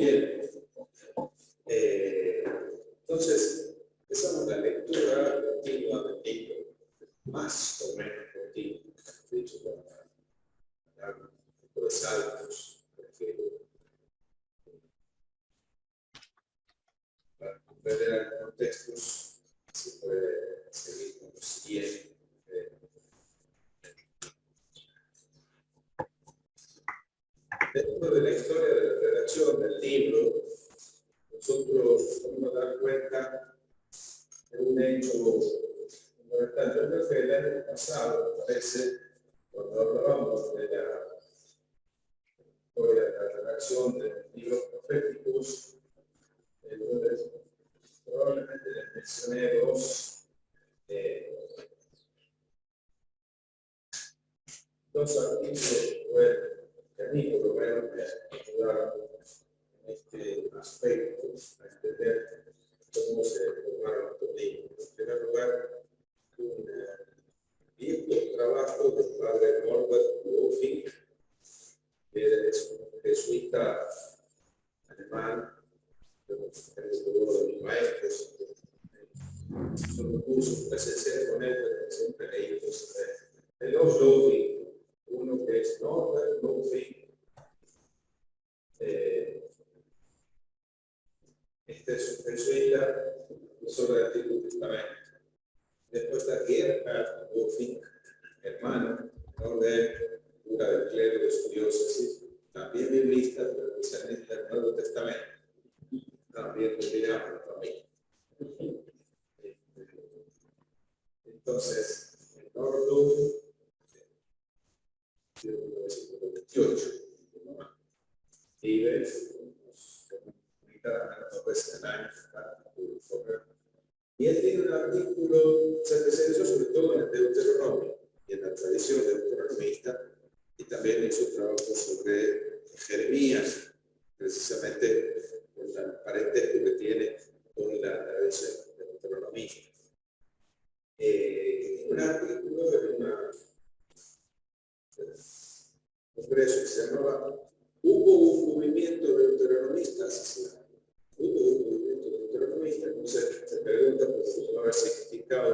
bien. Entonces, empezamos la lectura continua del libro, más o menos continua, dicho para los saltos, para comprender los contextos, se puede seguir con lo siguiente. Dentro de la historia de la redacción del libro, nosotros podemos dar cuenta de un hecho importante. Yo creo que el año pasado, parece, cuando hablábamos de la historia de la redacción de los libros proféticos, probablemente les mencioné dos artículos, que a mí por lo menos me ayudaron en este aspecto, a entender cómo se formaron estos libros. En primer lugar, un viejo trabajo del padre Norbert Wolfing, que es un jesuita alemán, de uno de mis maestros. Son cursos presenciales con él, pero siempre leí cosas de dos Wolfing, uno que es Norbert Wolfing. Este es un jesuita sobre el Antiguo Testamento. Después está Gerhard Wolfing, hermano, de cura del clero de su diócesis, también biblista, pero especialista del Nuevo Testamento. También lo miramos la familia. Entonces, en Norbert de 1928, vive dos veces al año, y él tiene un artículo, se especializó sobre todo en el Deuteronomio y en la tradición deuteronomista, y también hizo trabajo sobre Jeremías, precisamente por el parentesco que tiene con la tradición deuteronomista. Un artículo en un congreso que se llamaba "Hubo un movimiento deuteronomista asesinado". Hubo un movimiento deuteronomista, entonces se pregunta por qué no haber significado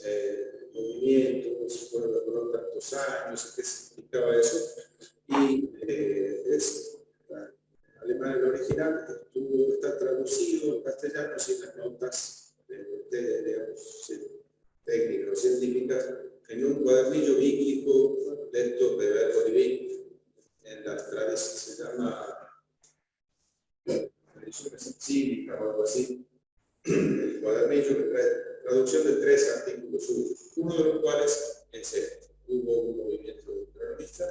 el movimiento, por si fueron tantos años, qué significaba eso. Y es en alemán el original, está traducido en castellano sin las notas digamos, técnicas, científicas, en un cuadernillo bíblico de estos de verbo divino. En las tradiciones se llama tradiciones encíclicas o algo así. El cuadernillo que trae traducción de 3 artículos suyos, uno de los cuales es este. Hubo un movimiento deuteronomista.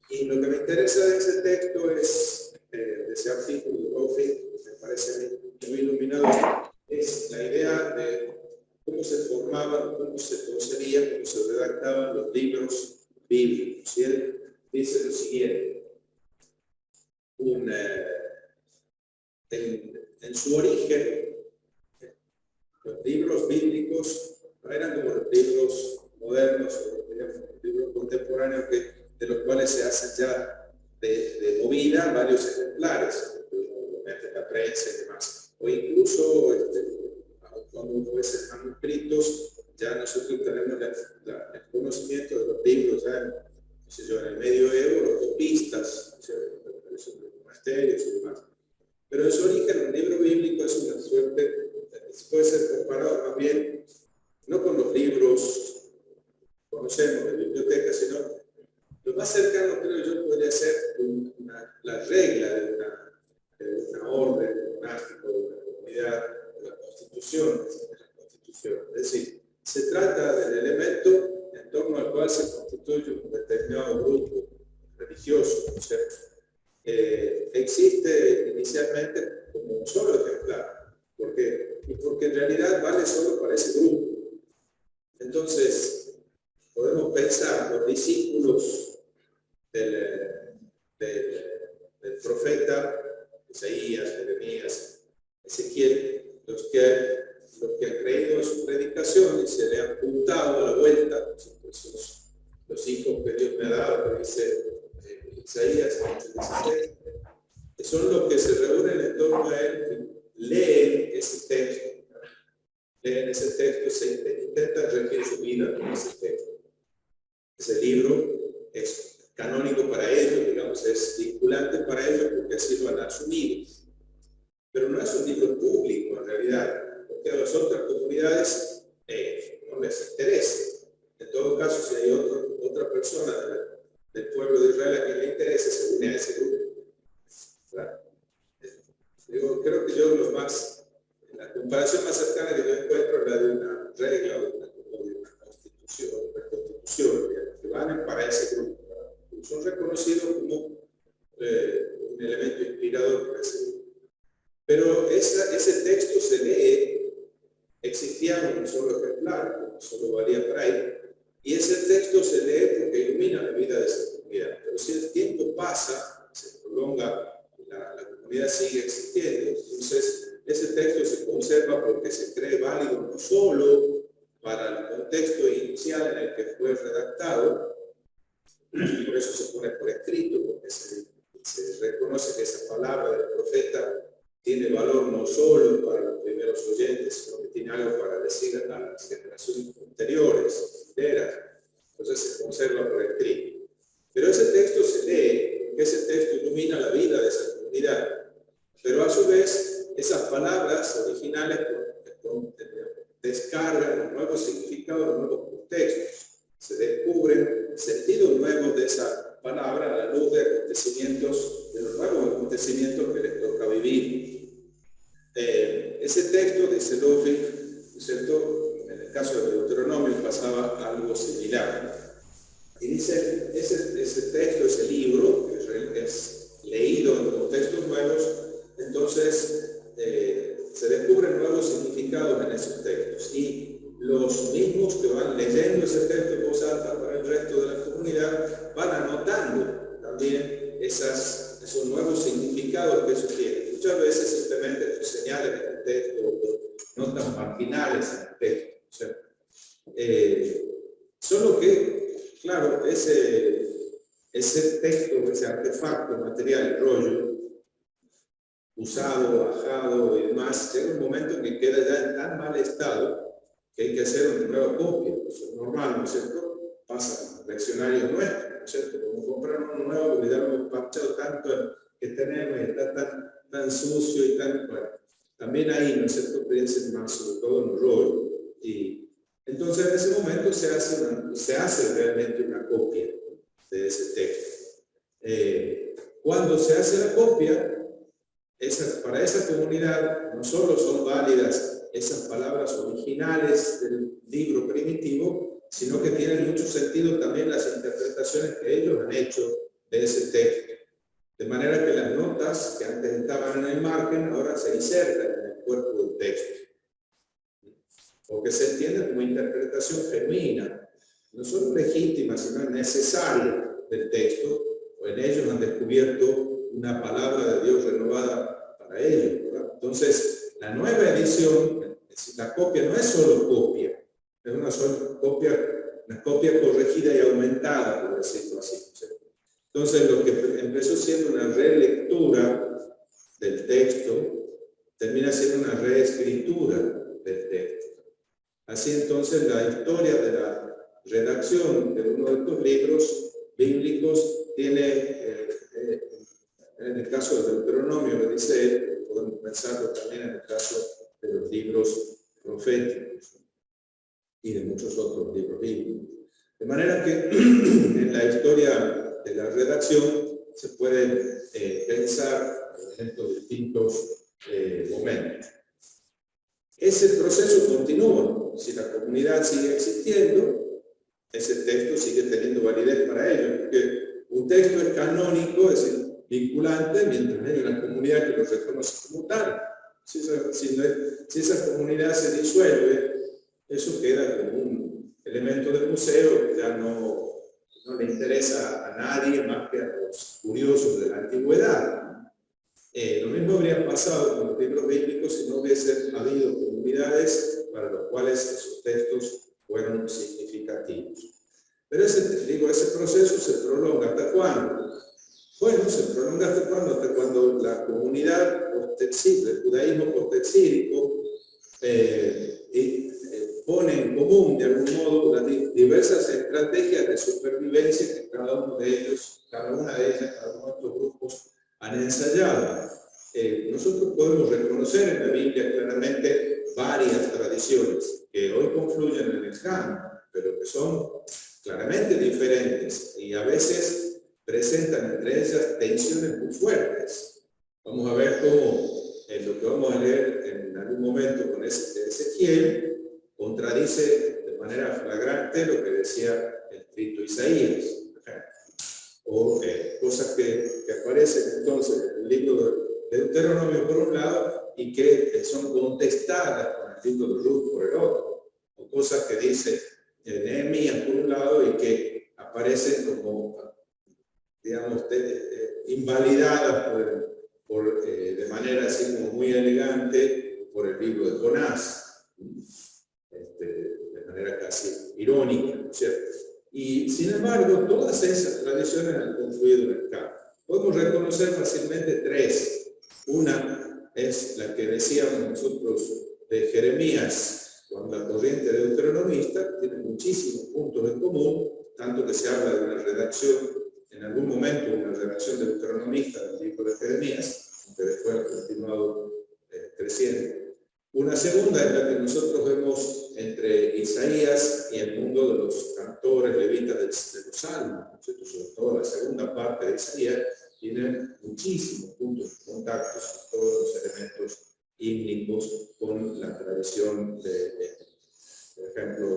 Y lo que me interesa de ese texto es, de ese artículo de Wolfing, me parece muy iluminado, es la idea de cómo se formaban, cómo se concebían, cómo se redactaban los libros bíblicos. Y él dice lo siguiente: en su origen, los libros bíblicos no eran como los libros modernos o los libros contemporáneos de los cuales se hacen ya de movida varios ejemplares, lo meten en la prensa y demás. O incluso cuando fuesen manuscritos, ya nosotros tenemos el conocimiento de los libros ya en el medioevo, los copistas, los monasterios y demás. Pero en su origen, un libro bíblico es una suerte, puede ser comparado más bien, no con los libros que conocemos de biblioteca, sino lo más cercano, creo yo, podría ser la regla de una orden monástica, de una comunidad, de la Constitución. Es decir, se trata del elemento en torno al cual se constituye un determinado grupo religioso, ¿no es cierto? Existe inicialmente como un solo ejemplar, porque en realidad vale solo para ese grupo. Entonces, podemos pensar los discípulos del profeta Isaías, Jeremías, Ezequiel, los que han creído en su predicación y se le han juntado a la vuelta, los hijos que Dios me ha dado, que dice Isaías 16, son los que se reúnen en torno a él, leen ese texto, se intentan regir su vida con ese texto. Ese libro es canónico para ellos, digamos, es vinculante para ellos porque así lo han asumido. Pero no es un libro público en realidad, porque a las otras comunidades no les interesa. En todo caso, si hay otra persona del pueblo de Israel a quien le interese, se une a ese grupo. ¿Verdad? Creo que la comparación más cercana que yo encuentro es la de una regla o de una constitución, digamos, que van para ese grupo. ¿Verdad? Son reconocidos como un elemento inspirador para ese grupo. Pero ese texto se lee, existía un solo ejemplar, solo valía para ahí, y ese texto se lee porque ilumina la vida de esa comunidad. Pero si el tiempo pasa, se prolonga, la comunidad sigue existiendo, entonces ese texto se conserva porque se cree válido no solo para el contexto inicial en el que fue redactado, por eso se pone por escrito, porque se reconoce que esa palabra del profeta tiene valor no solo para los primeros oyentes, sino que tiene algo para decir a las generaciones anteriores, enteras. Entonces se conserva por escrito. Pero ese texto se lee, porque ese texto ilumina la vida de esa comunidad. Pero a su vez, esas palabras originales descargan los nuevos significados, los nuevos contextos. Se descubren sentidos nuevos de esa palabra a la luz de los nuevos acontecimientos que les toca vivir. Ese texto, dice Lofick, ¿cierto? En el caso de Deuteronomio pasaba algo similar. Y dice, ese texto, ese libro, que es leído en contextos nuevos, entonces se descubren nuevos significados en esos textos. Y los mismos que van leyendo ese texto en voz alta para el resto de la comunidad van anotando también esos nuevos significados que eso tiene. Muchas veces simplemente señales en el texto, notas marginales en el texto. Solo que, claro, ese texto, ese artefacto material, rollo, usado, bajado y demás, llega un momento en que queda ya en tan mal estado que hay que hacer una nueva copia. Eso es normal, ¿no es cierto? Pasa en los leccionarios nuestros, ¿no es cierto? Como comprar uno nuevo, porque ya lo hemos parchado tanto que tenemos y está tan sucio y tan... Bueno, también ahí, ¿no es cierto? Piensen más sobre todo en el rollo. Y entonces en ese momento se hace realmente una copia de ese texto. Cuando se hace la copia, para esa comunidad no solo son válidas esas palabras originales del libro primitivo, sino que tienen mucho sentido también las interpretaciones que ellos han hecho de ese texto. De manera que las notas que antes estaban en el margen ahora se insertan en el cuerpo del texto. Porque se entiende como interpretación genuina, no solo legítima, sino necesaria del texto, o en ellos han descubierto una palabra de Dios renovada para ellos, ¿verdad? Entonces, la nueva edición, es decir, la copia no es solo copia, es una copia corregida y aumentada, por decirlo así. Entonces, lo que empezó siendo una relectura del texto, termina siendo una reescritura del texto. Así entonces, la historia de la redacción de uno de estos libros bíblicos tiene, en el caso de Deuteronomio, lo dice él, podemos pensarlo también en el caso de los libros proféticos y de muchos otros libros bíblicos. De manera que en la historia de la redacción se puede pensar, por ejemplo, distintos momentos. Ese proceso continúa. Si la comunidad sigue existiendo, ese texto sigue teniendo validez para ellos, porque un texto es canónico, es decir, vinculante, mientras hay una comunidad que lo reconoce como tal. Si esa comunidad se disuelve, eso queda como un elemento del museo que ya no le interesa a nadie más que a los curiosos de la antigüedad. Lo mismo habría pasado con los libros bíblicos si no hubiese habido comunidades para los cuales esos textos fueron significativos. Pero ese proceso se prolonga. ¿Hasta cuándo? Bueno, se prolonga hasta cuando la comunidad del judaísmo postexílico pone en común de algún modo las diversas estrategias de supervivencia que cada una de ellos, cada uno de estos grupos han ensayado. Nosotros podemos reconocer en la Biblia claramente varias tradiciones que hoy confluyen en el Islam, pero que son claramente diferentes y a veces presentan entre ellas tensiones muy fuertes. Vamos a ver cómo lo que vamos a leer en algún momento con Ezequiel contradice de manera flagrante lo que decía el escrito Isaías, o cosas que aparecen entonces en el libro de Deuteronomio por un lado y que son contestadas con el libro de Ruth por el otro, o cosas que dice Nehemías por un lado y que aparecen como, digamos, invalidadas de manera así como muy elegante por el libro de Jonás. De manera casi irónica, ¿no es cierto? Y sin embargo, todas esas tradiciones han confluido en el campo. Podemos reconocer fácilmente tres. Una es la que decíamos nosotros de Jeremías, cuando la corriente deuteronomista tiene muchísimos puntos en común, tanto que se habla de una redacción, en algún momento una redacción deuteronomista del libro de Jeremías, que después ha continuado creciendo. Una segunda es la que nosotros vemos entre Isaías y el mundo de los cantores levitas de los salmos, ¿no? Sobre todo la segunda parte de Isaías tiene muchísimos puntos de contacto, todos los elementos hímnicos con la tradición por ejemplo,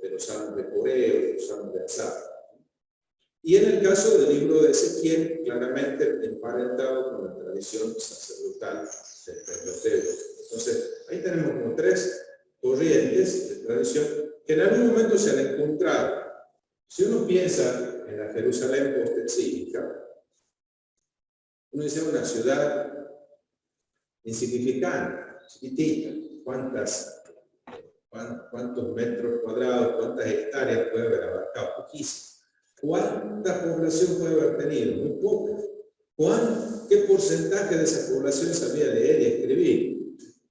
de los salmos de Coreo, de los salmos de Asaf. Y en el caso del libro de Ezequiel, claramente emparentado con la tradición sacerdotal del Pentateuco. Entonces, ahí tenemos como tres corrientes de tradición que en algún momento se han encontrado. Si uno piensa en la Jerusalén postexílica, uno dice una ciudad insignificante, chiquitita, cuántos metros cuadrados, cuántas hectáreas puede haber abarcado, poquísimo. ¿Cuánta población puede haber tenido? Muy poca. ¿Qué porcentaje de esa población sabía leer y escribir?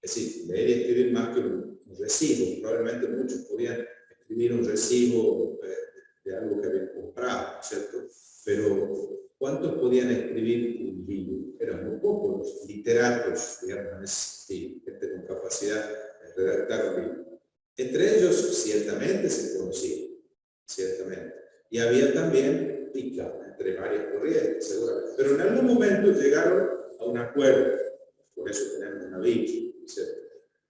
Es decir, leer y escribir más que un recibo. Probablemente muchos podían escribir un recibo de algo que habían comprado, ¿cierto? Pero ¿cuántos podían escribir un libro? Eran muy pocos los literatos, digamos, en ese sentido, gente con capacidad de redactar un libro. Entre ellos, ciertamente se conocían, ciertamente. Y había también pica entre varias corrientes, seguramente. Pero en algún momento llegaron a un acuerdo. Por eso tenemos una Biblia, ¿cierto?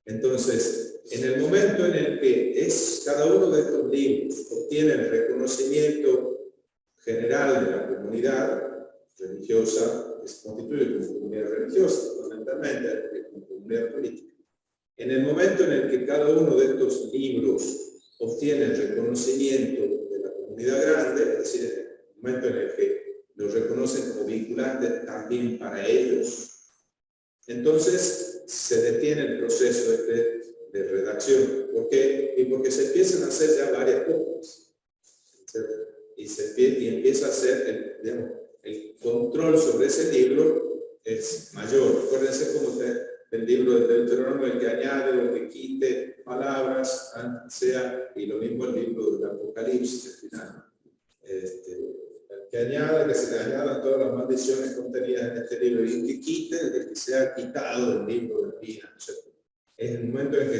Entonces, en el momento en el que cada uno de estos libros obtiene el reconocimiento general de la comunidad religiosa, que se constituye como comunidad religiosa, fundamentalmente como comunidad política, en el momento en el que cada uno de estos libros obtiene el reconocimiento de la comunidad grande, es decir, en el momento en el que los reconocen como vinculantes también para ellos, entonces se detiene el proceso de redacción. ¿Por qué? Y porque se empiezan a hacer ya varias copias. Y empieza a hacer, el control sobre ese libro es mayor. Acuérdense cómo del libro de Deuteronomio, el que añade o el que quite palabras, y lo mismo el libro del Apocalipsis, al final. El que añada, que se le añadan todas las maldiciones contenidas en este libro, y el que quite, el que sea quitado del libro de vida, ¿no es cierto? Es el momento en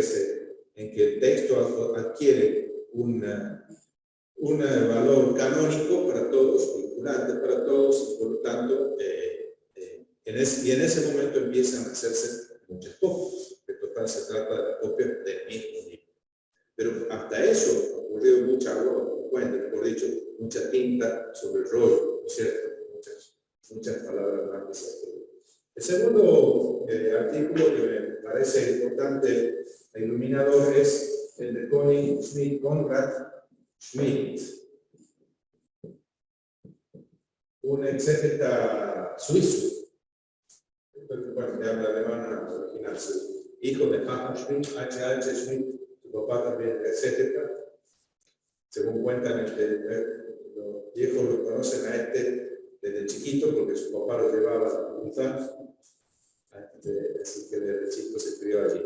que el texto adquiere un valor canónico para todos, vinculante para todos, y por lo tanto, en ese momento empiezan a hacerse muchas copias. En total se trata de la copia del mismo libro. Pero hasta eso ha ocurrido mucha agua, mejor dicho, mucha tinta sobre el rollo, ¿no es cierto? Muchas palabras más que se escriben. El segundo artículo que me parece importante e iluminador es el de Conrad Schmidt, un exégeta suizo, bueno, que habla alemán original, hijo de Hans Schmidt, H.H. Schmidt, su papá también exégeta. Según cuentan, los viejos lo conocen a este desde chiquito, porque su papá lo llevaba a la facultad, así que desde chico se crió allí.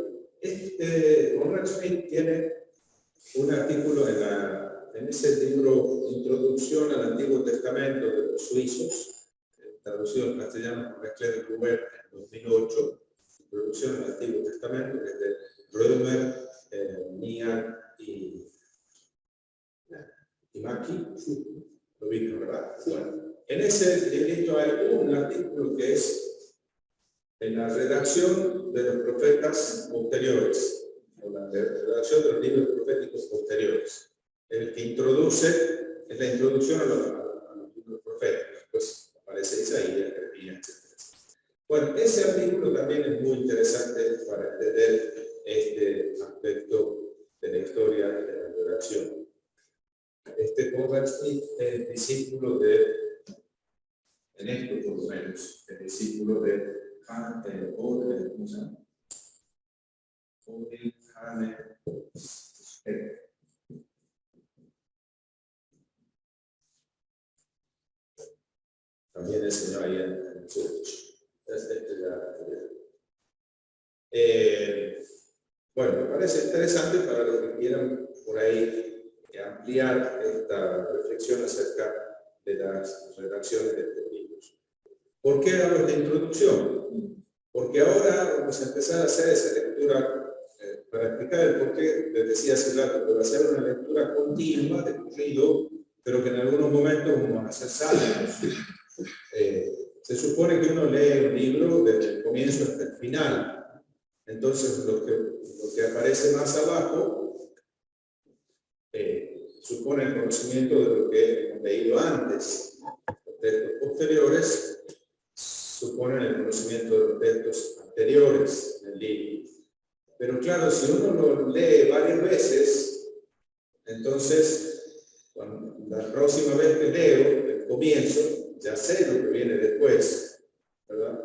Conrad Smith tiene un artículo en ese libro Introducción al Antiguo Testamento de los suizos, traducido en castellano por Nestlé de Gruber en 2008, Introducción al Antiguo Testamento, que es de Römer, Nian y Maki, lo vi, ¿verdad? Bueno, en ese librito hay un artículo que es en la redacción de los profetas posteriores, o la redacción de los libros proféticos posteriores. El que introduce, es la introducción a los libros proféticos, después aparece Isaías, Jeremías, etc. Bueno, ese artículo también es muy interesante para entender este aspecto de la historia de la redacción. Conrad Smith es discípulo de, en esto por lo menos, es discípulo de Odin, ¿cómo se llama? Odin Hane. También enseñó ahí en Zurich. Bueno, me parece interesante para los que quieran por ahí ampliar esta reflexión acerca de las redacciones de estos libros. ¿Por qué hablo de introducción? Porque ahora vamos a empezar a hacer esa lectura, para explicar el por qué, les decía hace rato, pero hacer una lectura continua de corrido, pero que en algunos momentos vamos a hacer saltos. Se supone que uno lee un libro desde el comienzo hasta el final. Entonces, lo que aparece más abajo supone el conocimiento de lo que hemos leído antes. Los textos posteriores suponen el conocimiento de los textos anteriores del libro. Pero claro, si uno lo lee varias veces, entonces, la próxima vez que leo, el comienzo, ya sé lo que viene después, ¿verdad?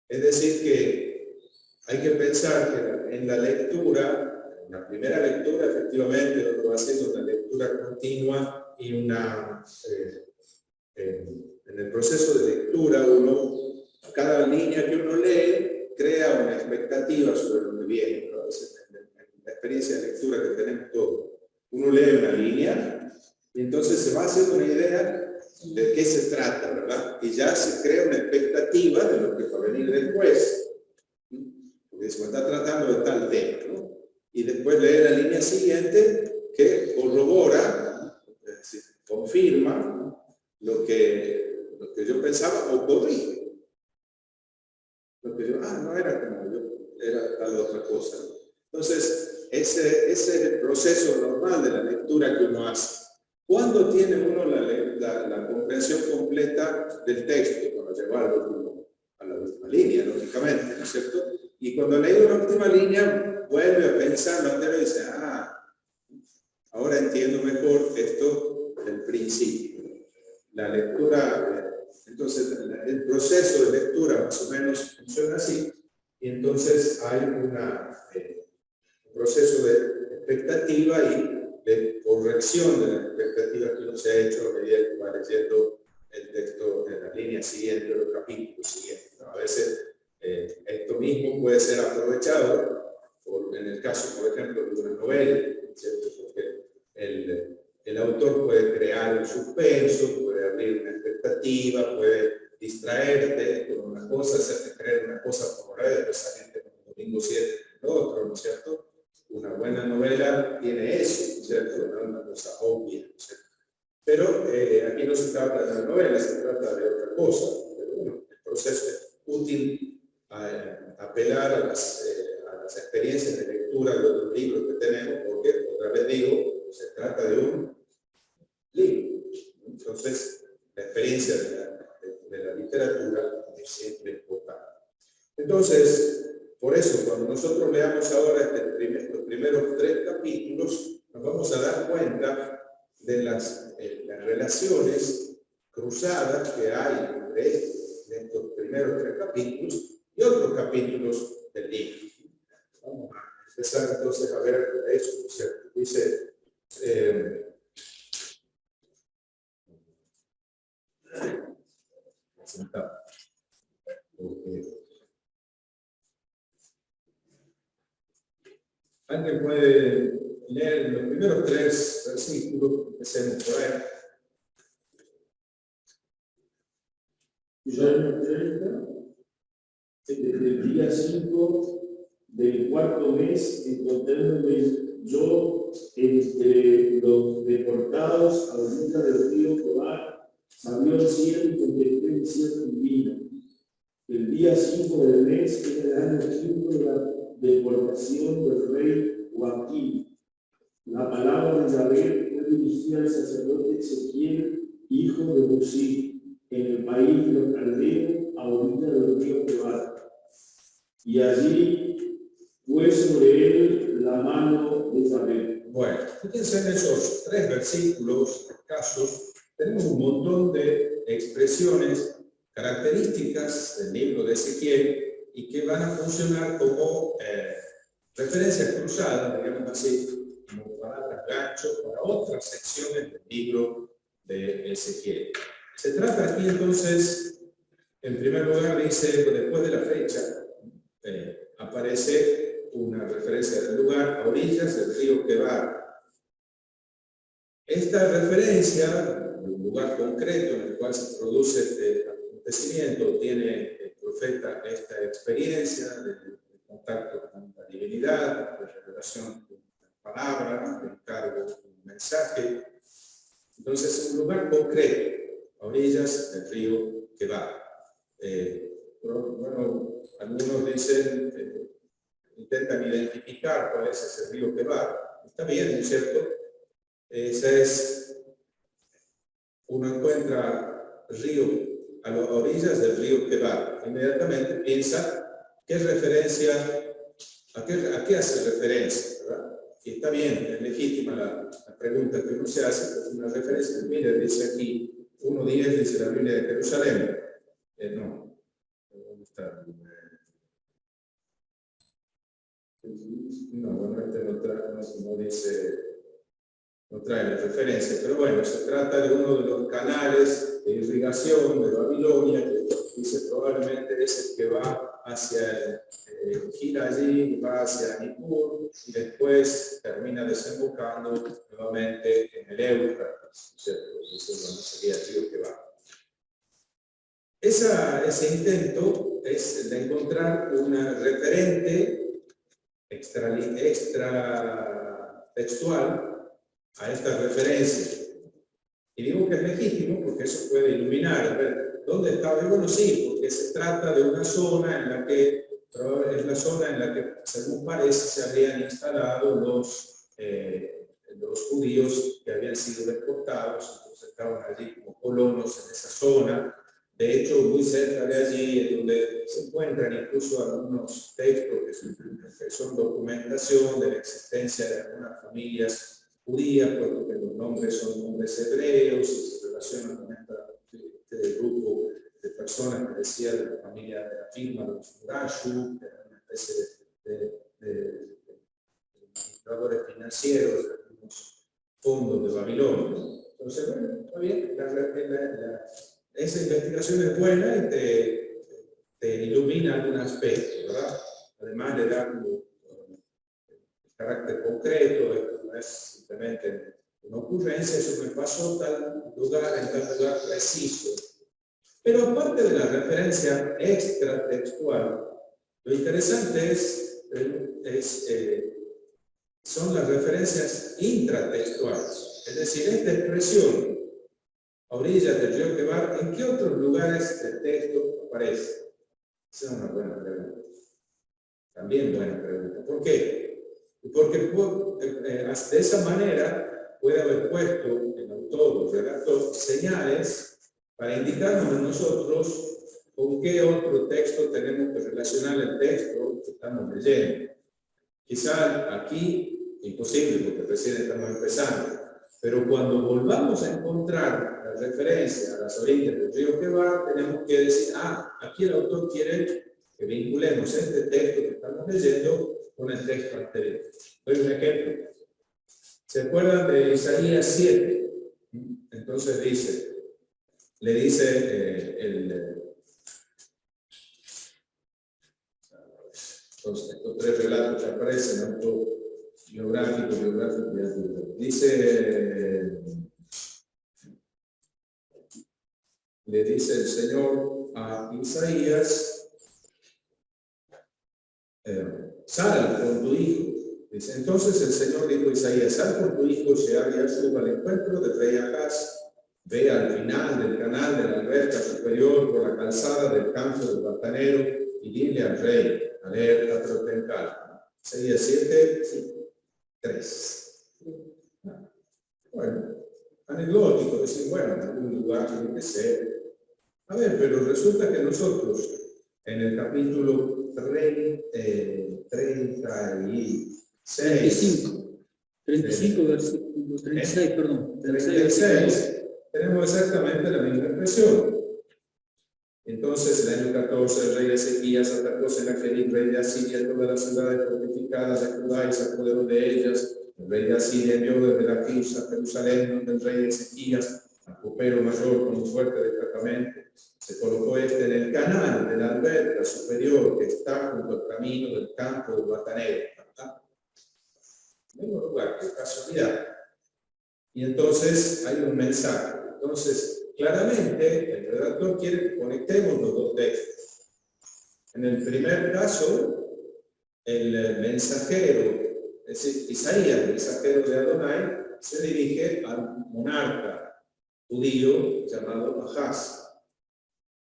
Es decir que hay que pensar que en la lectura, en la primera lectura, efectivamente, uno va haciendo una lectura continua y en el proceso de lectura, cada línea que uno lee, crea una expectativa sobre lo que viene, ¿no? En la experiencia de lectura que tenemos todos. Uno lee una línea y entonces se va haciendo una idea de qué se trata, ¿verdad? Y ya se crea una expectativa de lo que va a venir después. Porque se está tratando de tal tema, ¿no? Y después lee la línea siguiente que corrobora, es decir, confirma lo que yo pensaba o corrige. Lo que yo, no era como yo, era tal otra cosa. Entonces, ese es el proceso normal de la lectura que uno hace. ¿Cuándo tiene uno la comprensión completa del texto? Cuando llegó a la última línea, lógicamente, ¿no es cierto? Y cuando lee la última línea, vuelve a pensar y dice, ahora entiendo mejor esto del principio. La lectura, entonces el proceso de lectura más o menos funciona así, y entonces hay un proceso de expectativa y de corrección de las expectativas que uno se ha hecho a medida que va leyendo el texto en la línea siguiente, los capítulos siguientes, ¿no? A veces esto mismo puede ser aprovechado en el caso, por ejemplo, de una novela, ¿cierto? Porque el autor puede crear un suspenso, puede abrir una expectativa, puede distraerte con una cosa, hacerte creer una cosa por ahora y después salirte con el domingo 7 el otro, ¿no es cierto? Una buena novela tiene eso, ¿no es cierto? No es una cosa obvia, ¿no es cierto? Pero aquí no se trata de una novela, se trata de otra cosa. Pero bueno, el proceso es útil a apelar a las experiencias de lectura de otros libros que tenemos, porque, otra vez digo, se trata de un libro. Entonces, la experiencia de la literatura es siempre importante. Entonces, por eso, cuando nosotros leamos ahora los primeros 3 capítulos, nos vamos a dar cuenta de las relaciones cruzadas que hay entre estos primeros 3 capítulos y otros capítulos del libro. Vamos a empezar entonces a ver eso, ¿no es cierto? Dice, Alguien puede leer los primeros 3 versículos, empecemos por ahí. Salmo 30, desde el día 5 del cuarto mes, encontrándome yo entre los deportados a orilla del río Quebar, salió el cielo y contemplé el cielo divino. El día 5 del mes era el año 5 de la deportación del rey Joaquín. La palabra de Yahvé fue dirigida al sacerdote Ezequiel, hijo de Busí, en el país de los caldeos, a orilla del río Quebar. Y allí fue sobre él la mano de Yahvé. Bueno, fíjense en esos 3 versículos escasos, tenemos un montón de expresiones características del libro de Ezequiel y que van a funcionar como referencias cruzadas, digamos así, como palabras gancho para otras secciones del libro de Ezequiel. Se trata aquí entonces, en primer lugar dice, después de la fecha, aparece una referencia del lugar a orillas del río Quebar. Esta referencia, un lugar concreto en el cual se produce este acontecimiento, tiene el profeta esta experiencia de contacto con la divinidad, de revelación de una palabra, de encargo de un mensaje. Entonces, es un lugar concreto, a orillas del río Quebar. Bueno, algunos dicen, intentan identificar cuál es ese río Quebar. Está bien, ¿no es cierto? Esa es, uno encuentra río a las orillas del río Quebar. Inmediatamente piensa qué referencia, a qué hace referencia, ¿verdad? Y está bien, es legítima la pregunta que uno se hace, pero es una referencia. Mire, dice aquí 1:10, dice la Biblia de Jerusalén. No, ¿dónde está? No, bueno, este no dice. No trae la referencia, pero bueno, se trata de uno de los canales de irrigación de Babilonia, que dice probablemente es el que va hacia gira allí, va hacia Nippur y después termina desembocando nuevamente en el Éufrates, ¿cierto? Entonces, bueno, sería el río que va. Ese intento es de encontrar una referente extra textual a esta referencia. Y digo que es legítimo porque eso puede iluminar. Ver, ¿dónde estaba? Bueno, sí, porque se trata de una zona en la que, es la zona en la que, según parece, se habían instalado los judíos que habían sido deportados, entonces estaban allí como colonos en esa zona. De hecho, muy cerca de allí es donde se encuentran incluso algunos textos que son documentación de la existencia de algunas familias judías, puesto que los nombres son nombres hebreos y se relacionan con este grupo de personas que decía de la familia de la firma de los Murashu, que era una especie de administradores financieros de algunos fondos de Babilonia. Entonces, bueno, está bien, esa investigación es buena y te ilumina algún aspecto, ¿verdad? Además le da como carácter concreto, esto no es simplemente una ocurrencia, eso me pasó tal lugar, en tal lugar preciso. Pero aparte de la referencia extratextual, lo interesante son las referencias intratextuales. Es decir, esta expresión, a orillas del río Quebar, ¿en qué otros lugares del texto aparece? Esa es una buena pregunta. También buena pregunta. ¿Por qué? Porque de esa manera puede haber puesto el autor o el redactor señales para indicarnos a nosotros con qué otro texto tenemos que relacionar el texto que estamos leyendo. Quizá aquí, imposible porque recién estamos empezando, pero cuando volvamos a encontrar la referencia a las orillas del río Quebar, tenemos que decir, aquí el autor quiere que vinculemos este texto que estamos leyendo con el texto anterior. Doy un ejemplo. ¿Se acuerdan de Isaías 7? Entonces le dice estos 3 relatos que aparecen, Geográfico, dice, le dice el Señor a Isaías, sal con tu hijo. Dice, entonces el Señor dijo a Isaías, sal con tu hijo Shear Yashub al encuentro del rey Ahaz. Ve al final del canal de la alberca superior por la calzada del campo del batanero y dile al rey, alerta, pero ten calma. Isaías 7:3. Bueno, anecdótico, decir, bueno, en algún lugar tiene que ser. A ver, pero resulta que nosotros, en el capítulo 35, versículo 36, perdón. 36, tenemos exactamente la misma expresión. Entonces, el año 14, el rey Ezequías atacó Senaquerib, rey de Asiria, todas las ciudades fortificadas de Judá y se apoderó de ellas. El rey de Asiria envió desde Laquis a Jerusalén, donde el rey Ezequías, al copero mayor con un fuerte destacamento, se colocó en el canal de la alberca superior que está junto al camino del campo del batanero. Mismo lugar, qué casualidad. Y entonces hay un mensaje. Entonces, claramente, el redactor quiere que conectemos los dos textos. En el primer caso, el mensajero, es decir, Isaías, el mensajero de Adonai, se dirige al monarca judío llamado Ahaz.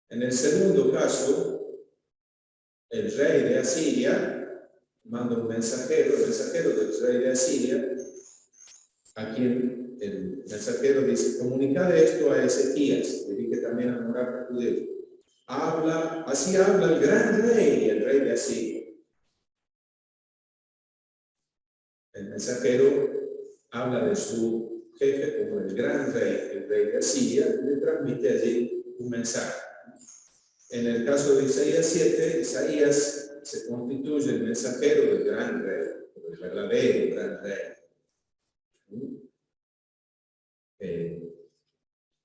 En el segundo caso, el rey de Asiria manda un mensajero, el mensajero del rey de Asiria, a quien el mensajero dice, comunicad esto a Ezequías, dirige también al monarca judío. Así habla el gran rey, el rey de Asiria. El mensajero habla de su jefe como el gran rey, el rey de Asiria, y le transmite allí un mensaje. En el caso de Isaías 7, Isaías se constituye el mensajero del gran rey, el verdadero gran rey.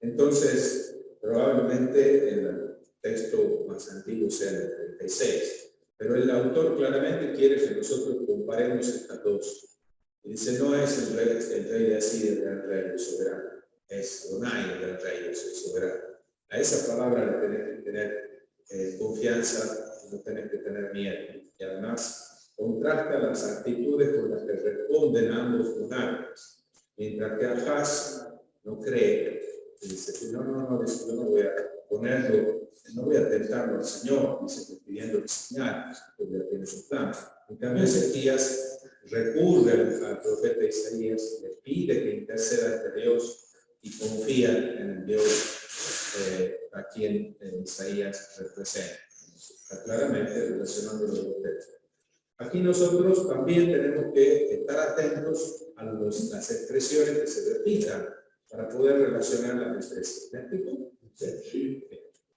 Entonces, probablemente el texto más antiguo sea el 36, pero el autor claramente quiere que nosotros comparemos estas dos. Y dice, no es el rey de Asiria el gran rey, el soberano, es Adonai el gran rey, el soberano. A esa palabra le tenés que tener confianza, no tenés que tener miedo. Y además contrasta las actitudes con las que responden ambos monarcas. Mientras que Ahaz no cree, dice, no, dice, yo no voy a ponerlo, no voy a tentarlo al Señor, dice, pidiéndole señales, porque ya tiene su plan. En cambio, Ezequías recurre al profeta Isaías, le pide que interceda ante Dios y confía en el Dios a quien Isaías representa. Está claramente relacionando los dos textos. Aquí nosotros también tenemos que estar atentos a las expresiones que se repitan para poder relacionar las expresiones. ¿Me explico? Sí.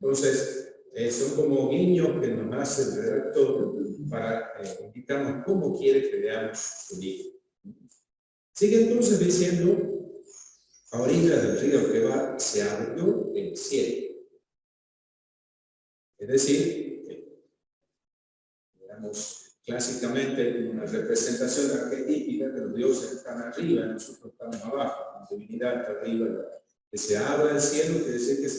Entonces, son como guiños que nos hace el redactor para indicarnos cómo quiere que veamos su libro. Sigue entonces diciendo, a orillas del río Quebar se abrió el cielo. Es decir, digamos, clásicamente una representación arquetípica que los dioses están arriba y nosotros estamos abajo, la divinidad está arriba. Que se abra el cielo quiere decir que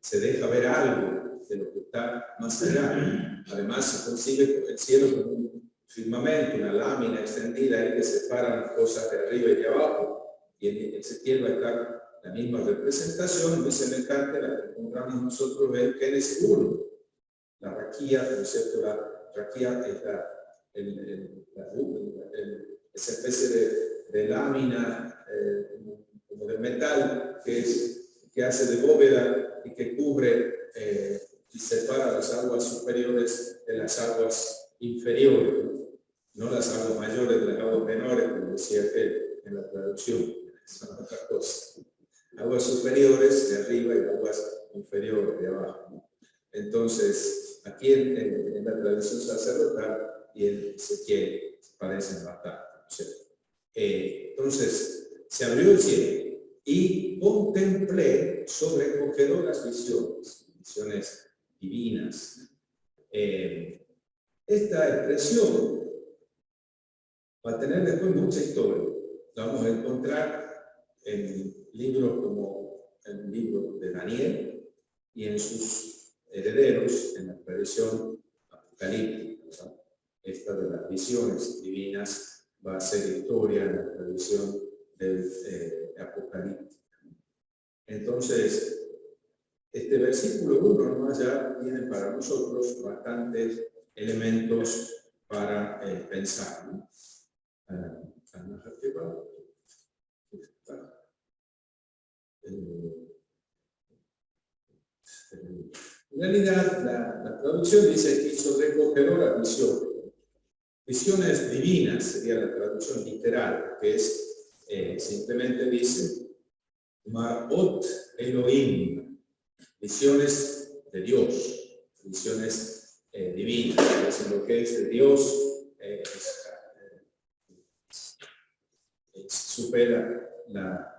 se deja ver algo de lo que está más allá. Además se concibe el cielo como un firmamento, una lámina extendida ahí que separa las cosas de arriba y de abajo. Y en ese cielo está la misma representación, muy semejante a la que encontramos nosotros en Génesis 1. La raquía, por cierto, la raquía es esa especie de lámina como de metal que hace de bóveda y que cubre y separa las aguas superiores de las aguas inferiores, no las aguas mayores de las aguas menores, como decía él en la traducción, son otra cosa. Aguas superiores de arriba y aguas inferiores de abajo. Entonces, aquí en la tradición sacerdotal y en Ezequiel parecen bastante, ¿cierto? Entonces, se abrió el cielo y contemplé sobrecogedoras visiones divinas. Esta expresión va a tener después mucha historia. La vamos a encontrar en libros como el libro de Daniel y en sus herederos en la tradición apocalíptica, ¿no? Esta de las visiones divinas va a ser historia en la tradición del apocalíptica. Entonces, este versículo 1 ¿no? Ya tiene para nosotros bastantes elementos para pensar, ¿no? En realidad, la traducción dice que sobrecogedora visión. Visiones divinas sería la traducción literal, que es simplemente dice Marot Elohim, visiones de Dios, visiones divinas, es decir, lo que es de Dios supera la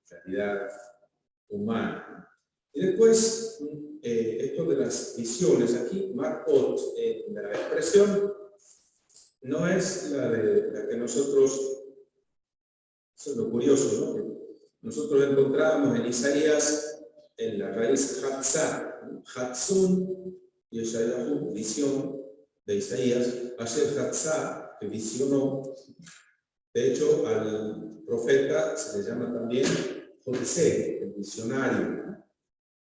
realidad humana. Y después, esto de las visiones, aquí Marot, la expresión no es la que nosotros, eso es lo curioso, ¿no? Que nosotros encontramos en Isaías en la raíz Hatzá, Hatzun, Yeshayahu, visión de Isaías, Asher Hatzá, que visionó. De hecho, al profeta se le llama también José, el visionario.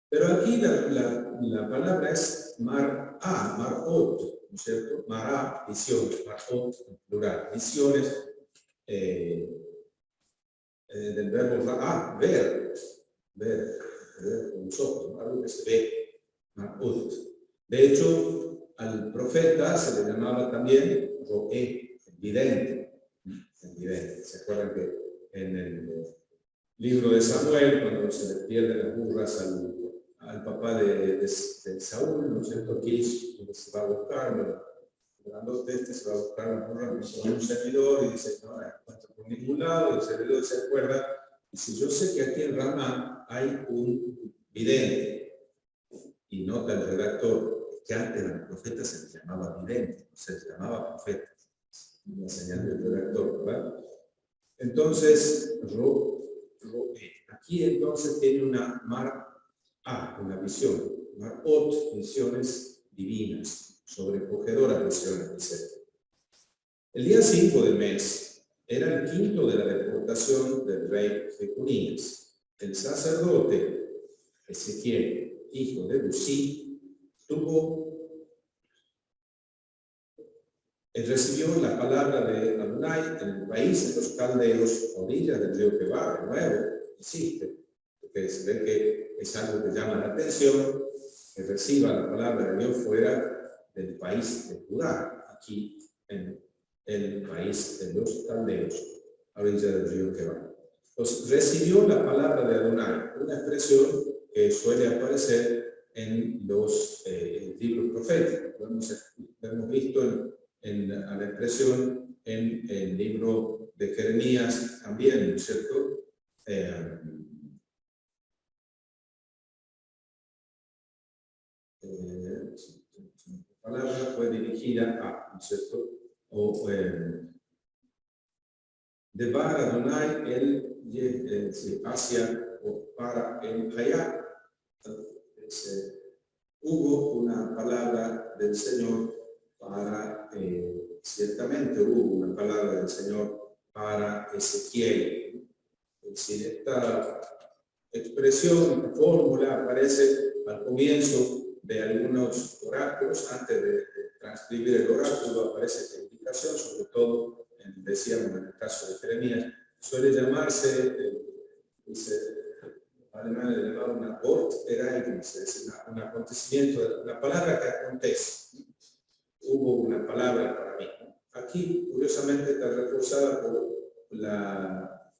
Pero aquí la palabra es Mar'á, Mar'ot, ¿no es cierto? Mar'á, visión, Mar'ot, en plural, visiones del verbo ra'á, ver con los ojos, algo que se ve, Mar'ot. De hecho, al profeta se le llamaba también Ro'é, el vidente. ¿Se acuerdan que en el libro de Samuel, cuando se le pierden las burras al papá de Saúl, ¿no es cierto? Aquí se va a buscar, se va a buscar la burra con un servidor y dice, no la encuentro por ningún lado, y el servidor se acuerda, y dice, yo sé que aquí en Ramá hay un vidente, y nota el redactor, que antes a los profetas se les llamaba vidente, no se les llamaba profeta, una señal del redactor, ¿verdad? Entonces, aquí entonces tiene una una visión, Mar'ot, visiones divinas, sobrecogedoras visiones, dice. El día 5 del mes era el quinto de la deportación del rey Jeconías. El sacerdote Ezequiel, hijo de Busí, recibió la palabra de Adonai en el país, en los caldeos, orillas del río Quebar, de nuevo, existe, porque se ve que es algo que llama la atención, que reciba la palabra de Dios fuera del país de Judá, aquí en el país de los caldeos, a orillas del río Quebar. Entonces, recibió la palabra de Adonai, una expresión que suele aparecer en los libros proféticos. Lo hemos visto en la expresión en el libro de Jeremías también, ¿no es cierto? La palabra fue dirigida a, ¿no es cierto? O de Bar Adonai hacia o para el Hayá. Hubo una palabra del Señor para, ciertamente hubo una palabra del Señor para Ezequiel. Es decir, esta expresión, esta fórmula aparece al comienzo de algunos oráculos. Antes de transcribir el oráculo aparece esta indicación, sobre todo, decíamos en el caso de Jeremías, suele llamarse, dice, alemán le llamaba una Ort Ereignis, es decir, un acontecimiento, una palabra que acontece. Hubo una palabra para mí. Aquí, curiosamente, está reforzada por la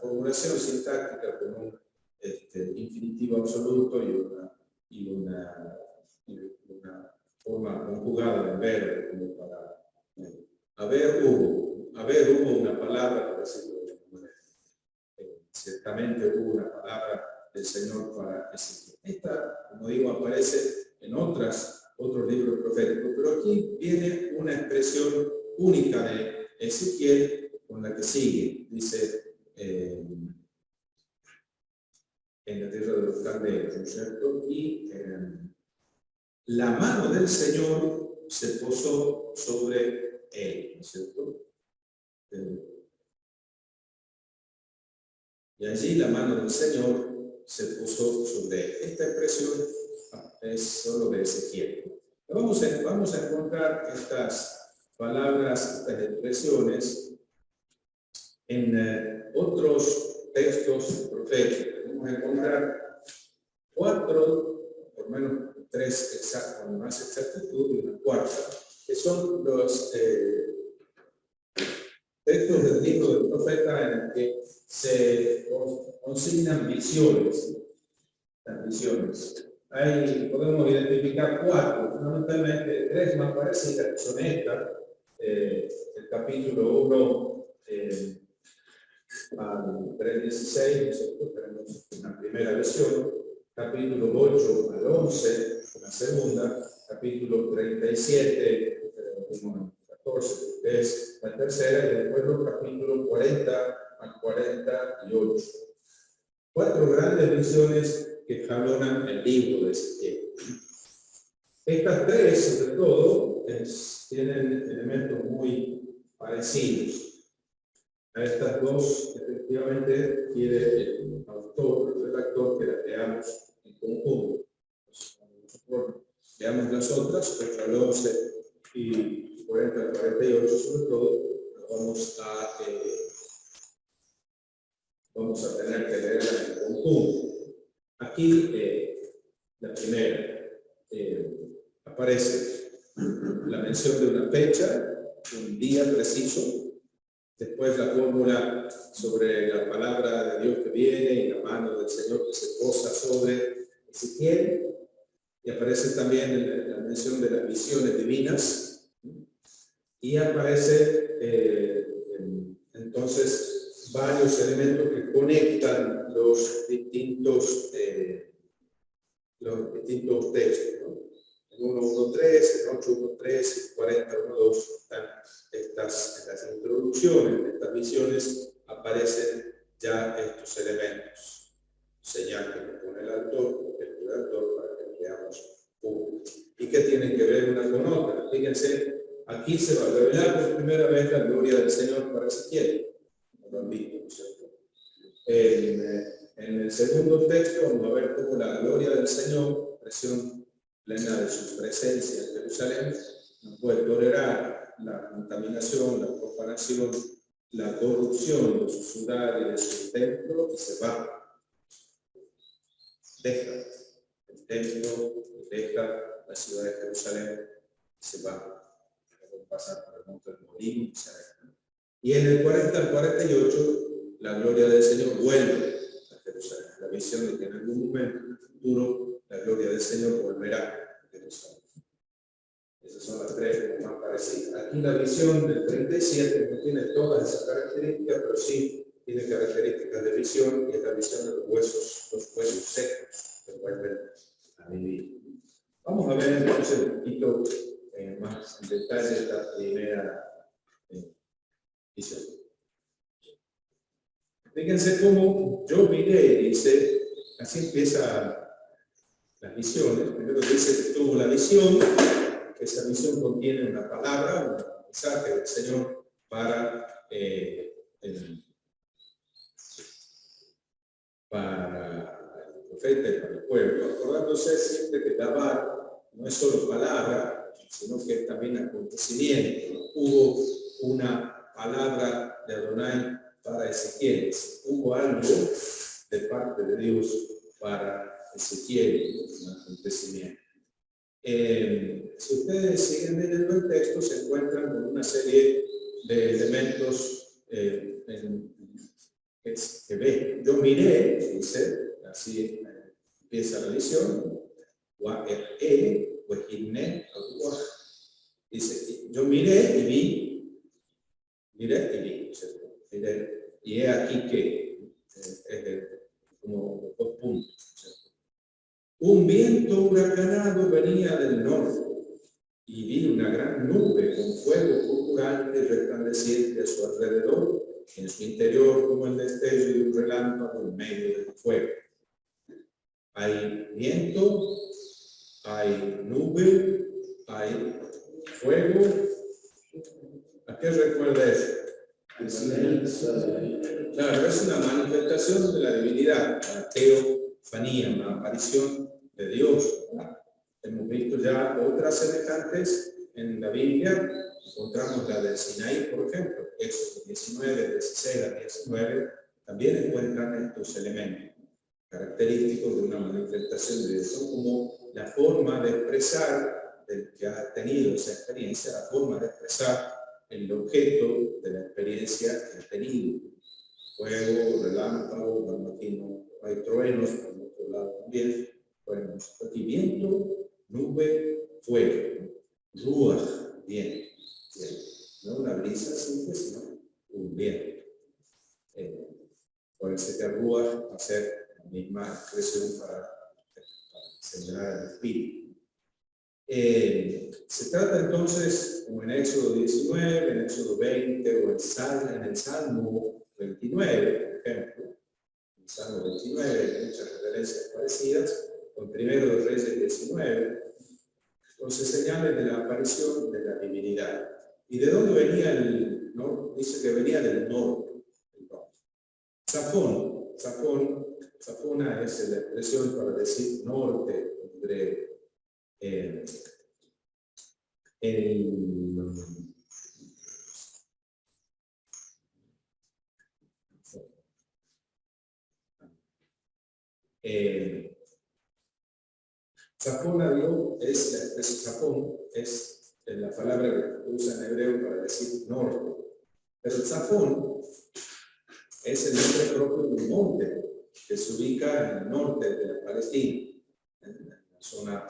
formulación sintáctica con un infinitivo absoluto y una forma conjugada del verbo, como para haber hubo una palabra, por decirlo de alguna manera. Ciertamente hubo una palabra del Señor para Ezequiel. Esta, como digo, aparece en otros libros proféticos, pero aquí viene una expresión única de Ezequiel con la que sigue. Dice, en la tierra de los caldeos, ¿no es cierto? Y la mano del Señor se posó sobre él, ¿no es cierto? Y allí la mano del Señor se posó sobre él. Esta expresión es solo de Ezequiel. Vamos a encontrar estas palabras, estas expresiones en otros textos proféticos. Vamos a encontrar 4, por lo menos 3 con más exactitud y una cuarta, que son los textos del libro del profeta en el que se consignan visiones. Las visiones. Ahí podemos identificar 4, fundamentalmente 3 más parecidas, que son estas, el capítulo 1 al 3:16, nosotros tenemos una primera visión, capítulo 8 al 11, una segunda, capítulo 37, 14, que es la tercera, y después los capítulos 40 al 48. 4 grandes visiones que jalonan el libro de Ezequiel. Estas 3, sobre todo, tienen elementos muy parecidos. A estas 2, efectivamente, quiere el autor, el redactor, que las leamos en conjunto. Nosotros leamos las otras, 8 al 11 y 40 al 48, sobre todo, vamos a tener que leerlas en conjunto. Aquí, la primera, aparece la mención de una fecha, un día preciso, después la fórmula sobre la palabra de Dios que viene y la mano del Señor que se posa sobre Ezequiel, y aparece también la mención de las visiones divinas, y aparece entonces varios elementos que conectan los distintos textos, ¿no? En 1.1.3, en 8.1.3, en 40.1.2 están estas introducciones, estas visiones, aparecen ya estos elementos. Señal que nos pone el autor para que lo leamos juntos. ¿Y qué tienen que ver una con otra? Fíjense, aquí se va a revelar por primera vez la gloria del Señor para Ezequiel. No lo han visto, ¿no es cierto? En el segundo texto vamos a ver cómo la gloria del Señor, expresión plena de su presencia en Jerusalén, no puede tolerar la contaminación, la profanación, la corrupción de su ciudad y de su templo, y se va. Deja el templo, deja la ciudad de Jerusalén y se va. Luego pasar por el monte del Molino y en el 40 al 48 la gloria del Señor vuelve a Jerusalén. La visión de que en algún momento, en el futuro, la gloria del Señor volverá a Jerusalén. Esas son las 3 más parecidas. Aquí la visión del 37 no tiene todas esas características, pero sí tiene características de visión, y es la visión de los huesos secos que vuelven a vivir. Vamos a ver entonces un poquito más en detalle esta primera visión. Fíjense cómo yo miré, dice, así empieza las visiones. Primero dice que tuvo la visión, que esa visión contiene una palabra, un mensaje del Señor para el profeta y para el pueblo, acordándose siempre que Dabar no es solo palabra, sino que es también acontecimiento. Hubo una palabra de Adonai para Ezequiel, hubo algo de parte de Dios para Ezequiel, un acontecimiento. Si ustedes siguen leyendo el texto, se encuentran con una serie de elementos que ven. Yo miré, dice, así empieza la visión, dice, yo miré y vi, y he aquí que como 2 puntos, ¿cierto? Un viento huracanado venía del norte, y vi una gran gran nube con fuego purpurante y resplandeciente a su alrededor, en su interior como el destello de un relámpago en medio del fuego. Hay viento, hay nube, hay fuego. ¿A qué recuerda eso? Claro, es una manifestación de la divinidad, la teofanía, una aparición de Dios. Hemos visto ya otras semejantes en la Biblia. Encontramos la del Sinaí, por ejemplo, Éxodo 19, 16 a 19, también encuentran estos elementos característicos de una manifestación de Dios. Son como la forma de expresar del que ha tenido esa experiencia, la forma de expresar el objeto de la experiencia que ha tenido. Fuego, relámpago, cuando aquí no hay truenos, por el otro lado también. Bueno, aquí viento, nube, fuego, ruaj, viento. No una brisa simple, sino un viento. Por eso que ruaj va a ser la misma expresión para señalar el espíritu. Se trata entonces, como en Éxodo 19, en Éxodo 20 o en el Salmo 29, por ejemplo. En el Salmo 29 hay muchas referencias parecidas, con Primero de Reyes 19, con señales de la aparición de la divinidad. ¿Y de dónde venía el norte? Dice que venía del norte. Zafón. Zafona es la expresión para decir norte en griego. Zafona es la expresión, Zafón es la palabra que usa en hebreo para decir norte. Pero el Zafón es el nombre propio de un monte que se ubica en el norte de la Palestina, en la zona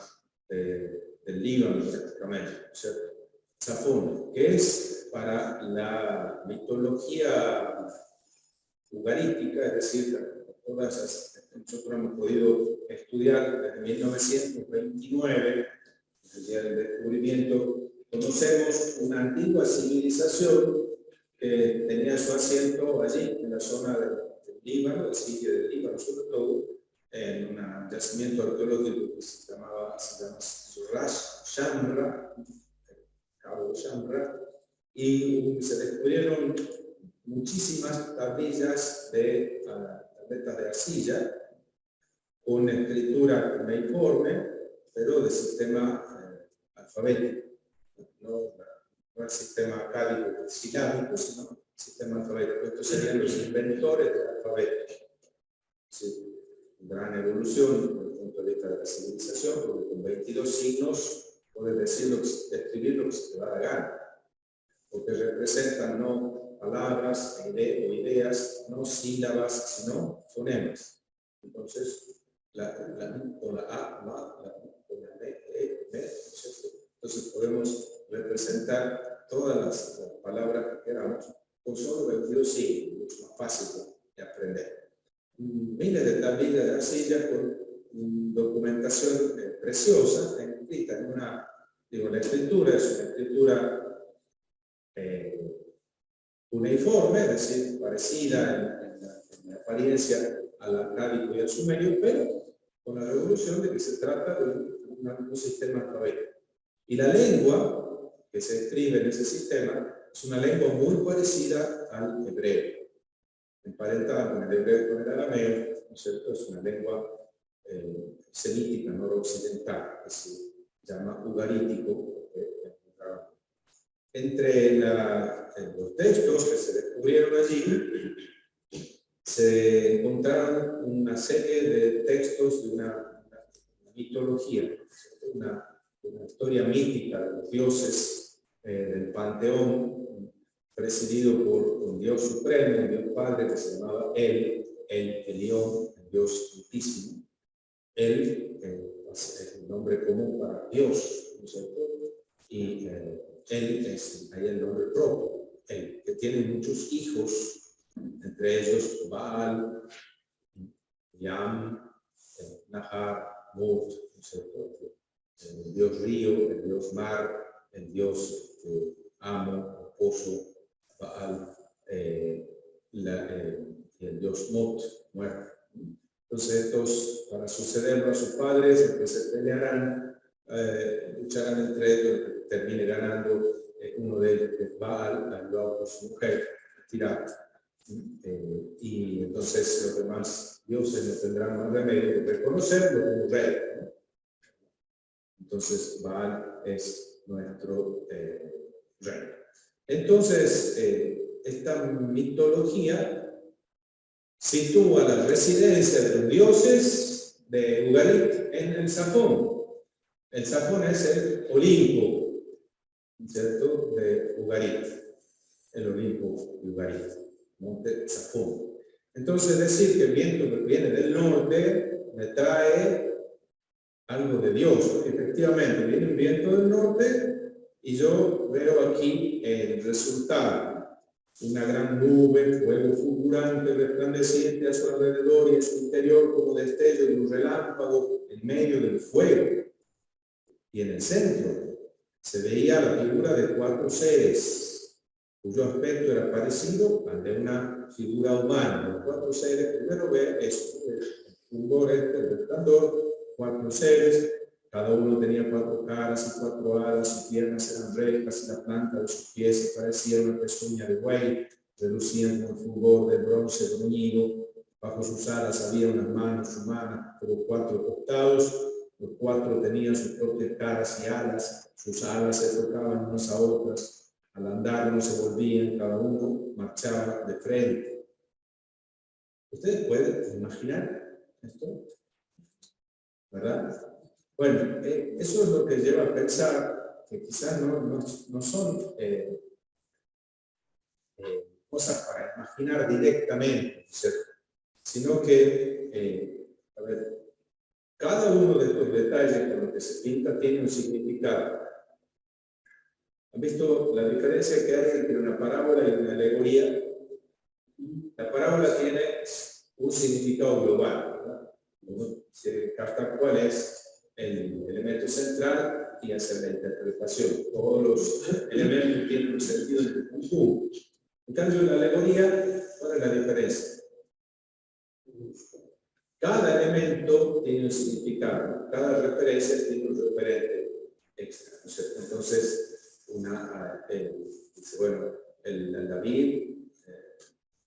del Líbano, prácticamente, ¿cierto? Zafón, que es para la mitología ugarítica, es decir, todas esas, nosotros hemos podido estudiar desde 1929, el día del descubrimiento, conocemos una antigua civilización que tenía su asiento allí, en la zona del Líbano, del sitio del Líbano, sobre todo, en un yacimiento arqueológico que se llama Shamra, Cabo Shamra, y se descubrieron muchísimas tablillas de tabletas de arcilla con escritura cuneiforme, pero de sistema alfabético, no el sistema acádico silábico, sino el sistema alfabético. Estos serían los inventores del alfabeto. Sí, gran evolución desde el punto de vista de la civilización, porque con 22 signos puedes escribir lo que se te va a dar gana, porque representan no palabras o ideas, no sílabas, sino fonemas. Entonces, con la A, con la B, entonces podemos representar todas las palabras que queramos con solo 22 signos, mucho más fácil de aprender. Miles de tablillas de arcilla con documentación preciosa, escrita en una, la escritura es una escritura cuneiforme, es decir, parecida en la apariencia al acádico y al sumerio, pero con la revolución de que se trata de un sistema alfabético. Y la lengua que se escribe en ese sistema es una lengua muy parecida al hebreo, emparentada con el hebreo y con el arameo, ¿no es cierto? Es una lengua semítica, noroccidental, que se llama ugarítico. Entre los textos que se descubrieron allí, se encontraron una serie de textos de una mitología, una historia mítica de los dioses del panteón, presidido por un dios supremo, un dios padre que se llamaba El Elión, el dios altísimo. El es el nombre común para Dios, ¿no es cierto? Y él es ahí el nombre propio, él, que tiene muchos hijos, entre ellos Baal, Yam, Nahar, Mut, ¿no es cierto? El dios río, el dios mar, el dios amo, esposo, Baal, el dios Mot, muerte. Entonces estos, para sucederlo a sus padres, entonces pelearán, lucharán entre ellos, el que termine ganando uno de ellos, que es Baal, al lado de su mujer, tirada. Y entonces los demás dioses no tendrán más remedio que reconocerlo como rey, ¿no? Entonces Baal es nuestro rey. Entonces esta mitología sitúa la residencia de los dioses de Ugarit en el Safón. El Safón es el Olimpo, ¿cierto?, de Ugarit, el Olimpo de Ugarit, monte Safón. Entonces decir que el viento que viene del norte me trae algo de Dios, porque efectivamente viene un viento del norte y yo veo aquí el resultado. Una gran nube, fuego fulgurante, resplandeciente a su alrededor y en su interior como destello de un relámpago en medio del fuego. Y en el centro se veía la figura de 4 seres, cuyo aspecto era parecido al de una figura humana. Los 4 seres, primero ve eso, el fulgor, el resplandor, 4 seres, cada uno tenía 4 caras y 4 alas, sus piernas eran rectas y la planta de sus pies se parecía a una pezuña de buey, relucían con el fulgor del bronce bruñido. Bajo sus alas había unas manos humanas por 4 costados, los 4 tenían sus propias caras y alas, sus alas se tocaban unas a otras, al andar no se volvían, cada uno marchaba de frente. ¿Ustedes pueden imaginar esto? ¿Verdad? Bueno, eso es lo que lleva a pensar que quizás no son cosas para imaginar directamente, ¿cierto?, sino que, a ver, cada uno de estos detalles con los que se pinta tiene un significado. ¿Han visto la diferencia que hay entre una parábola y una alegoría? La parábola tiene un significado global, ¿verdad? Uno se descarta cuál es el elemento central y hacer la interpretación. Todos los elementos tienen un sentido en el conjunto. En cambio, en la alegoría, ¿cuál es la diferencia? Cada elemento tiene un significado, cada referencia tiene un referente extra, ¿no es cierto? Entonces, dice, bueno, el David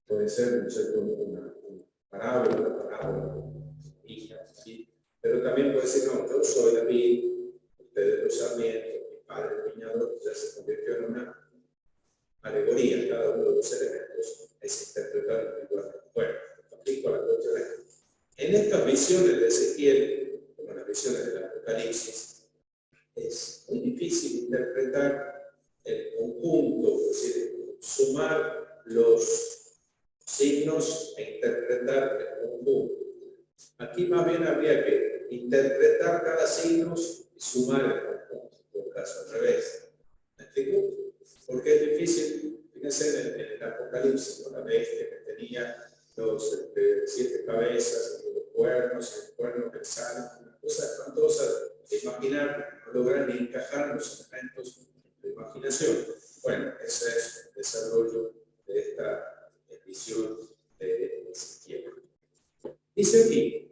puede ser, ¿no es cierto?, una parábola, hija, ¿sí? Pero también puede decir, no, yo soy David, ustedes los sarmientos, mi padre el viñador, ya se convirtió en una alegoría. Cada uno de los elementos es interpretado igualmente. Bueno, aplico a la cuestión. En estas visiones de Ezequiel, como las visiones del Apocalipsis, es muy difícil interpretar el conjunto, es decir, sumar los signos e interpretar el conjunto. Aquí más bien habría que interpretar cada signo y sumar el conjunto, en todo caso al revés. ¿Me explico? Porque es difícil, fíjense en el Apocalipsis, con la bestia que tenía los 7 cabezas, los cuernos, el cuerno que sale, una cosa espantosa de imaginar, no logran ni encajar los elementos de imaginación. Bueno, ese es el desarrollo de esta visión de Ezequiel. Dice aquí,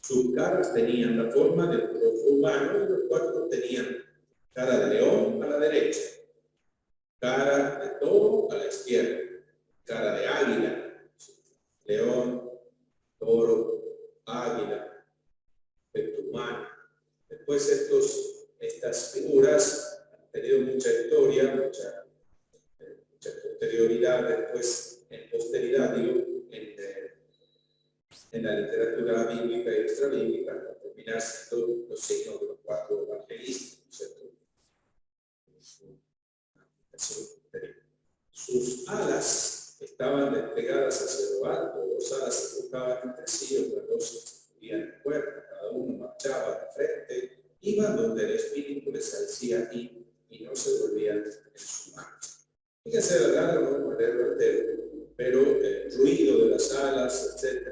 sus caras tenían la forma del rostro humano y los 4 tenían cara de león a la derecha, cara de toro a la izquierda, cara de águila, león, toro, águila, efecto humano. Después estas figuras han tenido mucha historia, mucha posterioridad, después en posteridad, digo, en la literatura bíblica y extrabíblica, para terminar siendo los signos de los 4 evangelistas, ¿no es cierto? Sus alas estaban desplegadas hacia lo alto, las alas se tocaban entre sí, otras 2 se subían el cuerpo, cada uno marchaba de frente, iban donde el espíritu les decía y no se volvían en su mano. Fíjense, de verdad, no vamos a leerlo entero, pero el ruido de las alas, etc.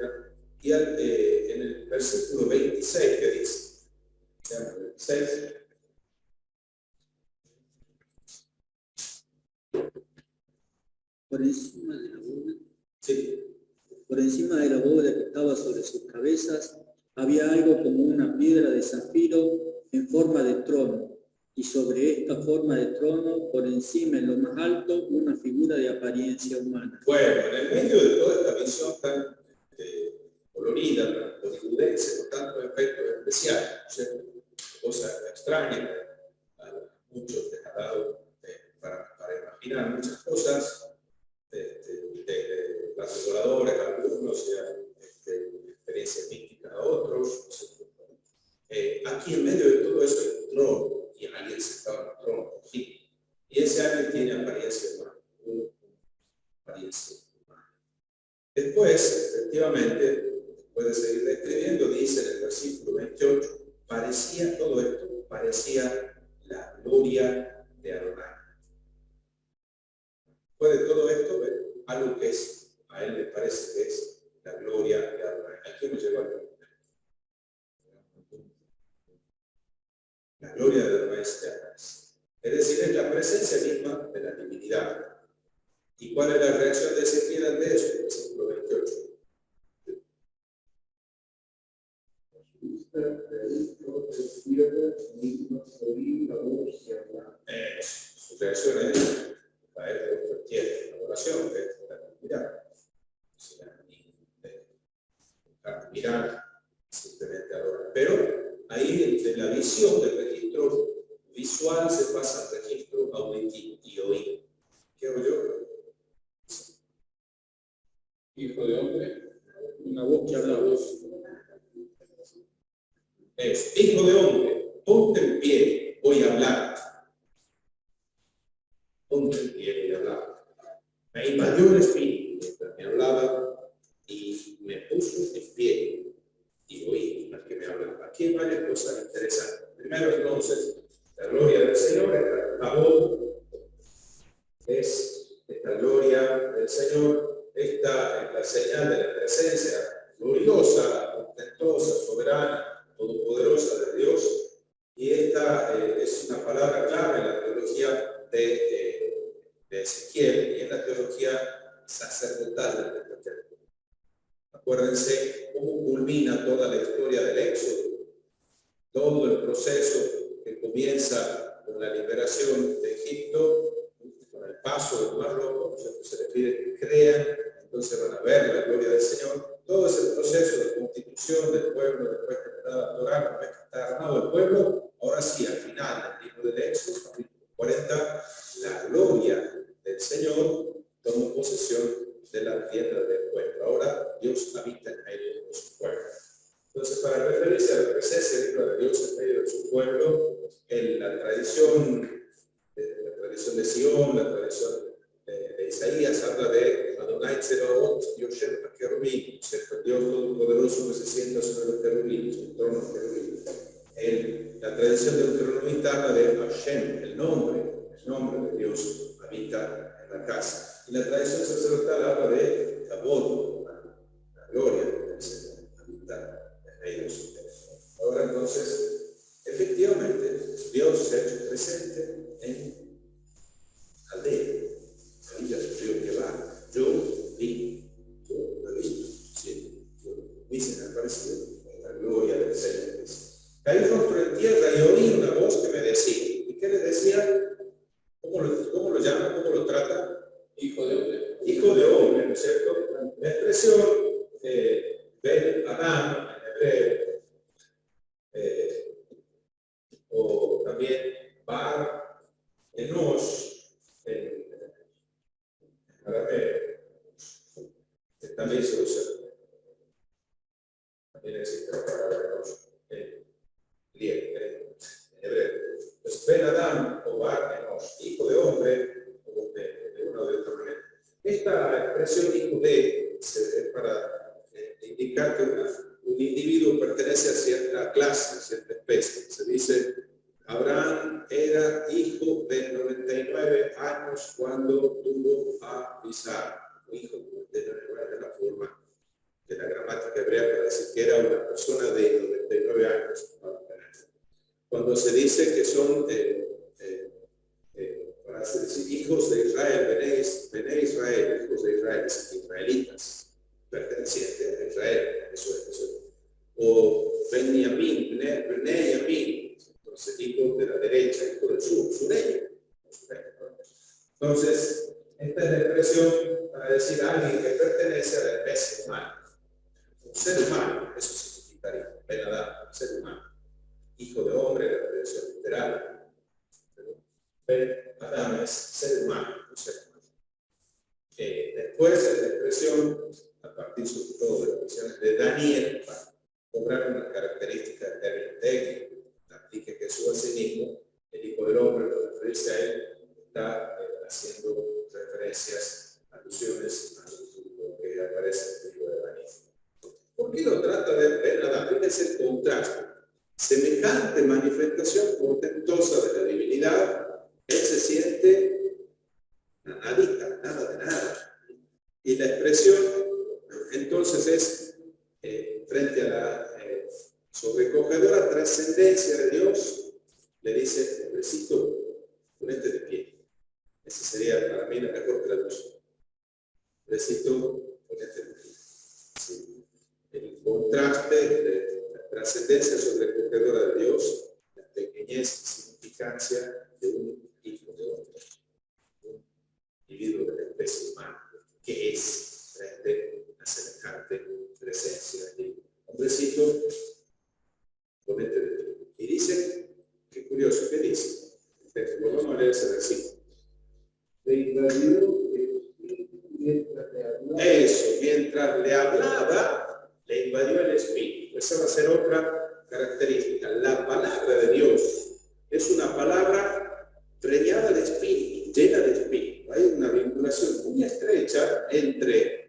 Y en el versículo 26, ¿qué dice? 26. por encima de la bóveda, Sí, por encima de la bóveda que estaba sobre sus cabezas, había algo como una piedra de zafiro en forma de trono, y sobre esta forma de trono, por encima en lo más alto, una figura de apariencia humana. bueno, en el medio de toda esta visión tan colorida, tan hollywoodense, con tantos efectos especiales, ¿cierto? Cosas extrañas, a muchos les ha dado para imaginar muchas cosas, de platos voladores a algunos, experiencias místicas a otros, ¿cierto? Aquí en medio de todo eso hay un trono, y alguien sentado en el trono, sí. Y ese alguien tiene apariencia humana, apariencia humana. Después, efectivamente, después de seguir describiendo, dice en el versículo 28, parecía todo esto, parecía la gloria de Adonai. Después de todo esto, algo que es, a él le parece que es la gloria de Adonai. Aquí nos lleva al punto. La gloria de Adonai es eterna. Es decir, es la presencia misma de la divinidad. ¿Y cuál es la reacción de Ezequiel ante eso? Versículo 28. Su reacción es caer de cualquier adoración, de la divinidad. Mirar, simplemente adorar. Pero ahí, de la visión del registro visual, se pasa al registro auditivo y oído. ¿Qué oyó? Hijo de hombre, Una voz que hablaba. Es, hijo de hombre, ponte en pie, voy a hablar. Ponte en pie, voy a hablar. Me invadió el espíritu mientras me hablaba y me puso en pie y oí al que me hablaba. Aquí hay varias cosas interesantes. Primero, entonces, la gloria del Señor, la voz, es esta gloria del Señor, esta es la señal de la presencia gloriosa, ostentosa, soberana, todopoderosa de Dios, y esta es una palabra clave en la teología de Ezequiel y en la teología sacerdotal del Pentateuco. Acuérdense cómo culmina toda la historia del Éxodo, todo el proceso que comienza con la liberación de Egipto, con el paso del Mar Rojo, se les pide que crean, entonces van a ver la gloria del Señor. Todo ese proceso de constitución del pueblo, después que está la Torá, después que está armado el pueblo, ahora sí, al final del libro del Éxodo, capítulo 40, la gloria del Señor toma posesión de la tierra del pueblo. Ahora Dios habita en medio de su pueblo. Entonces, para referirse a la presencia viva de Dios en medio de su pueblo, en la tradición de Sion, la tradición de Isaías, habla de Adonai Tsebaot, Yoshem HaKerubim, el Dios Todopoderoso que se sienta sobre los querubines, el trono de querubines. La tradición deuteronomita habla de Hashem, el nombre de Dios habita en la casa. Y la tradición sacerdotal habla de Kabod, la gloria del Señor habita en medio de su templo. Ahora entonces, efectivamente, Dios se ha hecho presente en aldea, la villa del río que va. Yo lo he visto, sí, me se me ha parecido la gloria del Señor. Caí rostro en tierra y oí una voz que me decía. ¿Y qué le decía? ¿Cómo lo llama? ¿Cómo lo trata? Hijo de hombre. Hijo de hombre, ¿no es cierto? La expresión Ben Adam en hebreo, o también Bar Enosh en arameo, también se usa. También existe la palabra Enosh en griego, en hebreo. Pues Ben Adam o Bar Enosh, hijo de hombre, o de una o de otra manera. Esta expresión hijo de es para indicar que un individuo pertenece a cierta clase, a cierta especie. Se dice, Abraham era hijo de 99 años cuando tuvo a Isaac. Hijo de 99 es la forma de la gramática hebrea para decir que era una persona de 99 años. Cuando se dice que son, para hace decir hijos de Israel, Bené Israel, hijos de Israel, israelitas, pertenecientes a Israel, eso es. O Benjamín, Bené, entonces hijos de la derecha, hijos del sur, sureño. Entonces, esta es la expresión para decir a alguien que pertenece a la especie humana. Un ser humano, eso significaría, Ben Adán, un ser humano. Hijo de hombre, la traducción literal. Ben Adán es ser humano, un ser humano. Después de la expresión, a partir sobre todo de las expresiones de Daniel, para cobrar una característica del término técnico, que aplique Jesús a sí mismo, el Hijo del Hombre, al referirse a él, está haciendo referencias, alusiones a lo que aparece en el libro de Daniel. ¿Por qué lo trata de Ben Adán? Fíjense el contraste. Semejante manifestación portentosa de la divinidad, él se siente nadita, nada de nada. Y la expresión, entonces, es frente a la sobrecogedora trascendencia de Dios, le dice, pobrecito, ponete de pie. Esa sería para mí la mejor traducción. Pobrecito, ponete de pie. Sí. El contraste de la trascendencia sobrecogedora de Dios, la pequeñez y significancia de un hijo de hombre, un individuo de la especie humana, que es frente a semejante presencia de hombrecito, ponete de pie. Y dice, qué curioso, ¿qué dice? Volvamos a leer ese versículo. Le invadió el espíritu mientras le hablaba. Eso, mientras le hablaba, le invadió el espíritu. Esa va a ser otra característica. La palabra de Dios es una palabra preñada de espíritu, llena de espíritu. Hay una vinculación muy estrecha entre